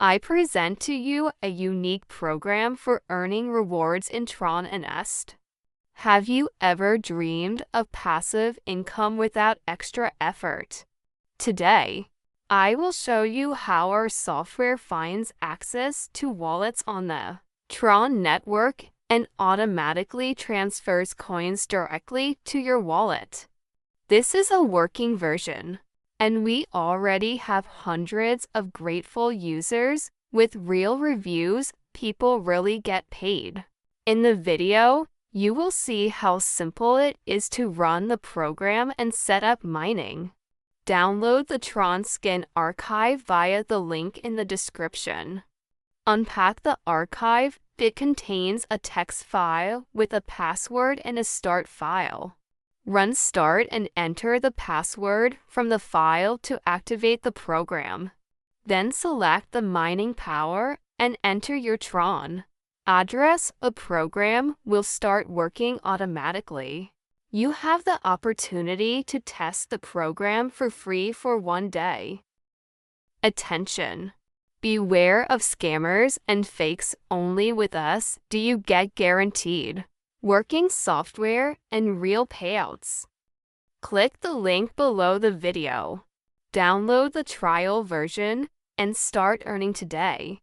I present to you a unique program for earning rewards in Tron and Est. Have you ever dreamed of passive income without extra effort? Today, I will show you how our software finds access to wallets on the Tron network and automatically transfers coins directly to your wallet. This is a working version, and we already have hundreds of grateful users with real reviews. People really get paid. In the video, you will see how simple it is to run the program and set up mining. Download the Tron skin archive via the link in the description. Unpack the archive. It contains a text file with a password and a start file. Run start and enter the password from the file to activate the program. Then select the mining power and enter your Tron address. A program will start working automatically. You have the opportunity to test the program for free for 1 day. Attention! Beware of scammers and fakes. Only with us do you get guaranteed working software and real payouts. Click the link below the video. Download the trial version and start earning today.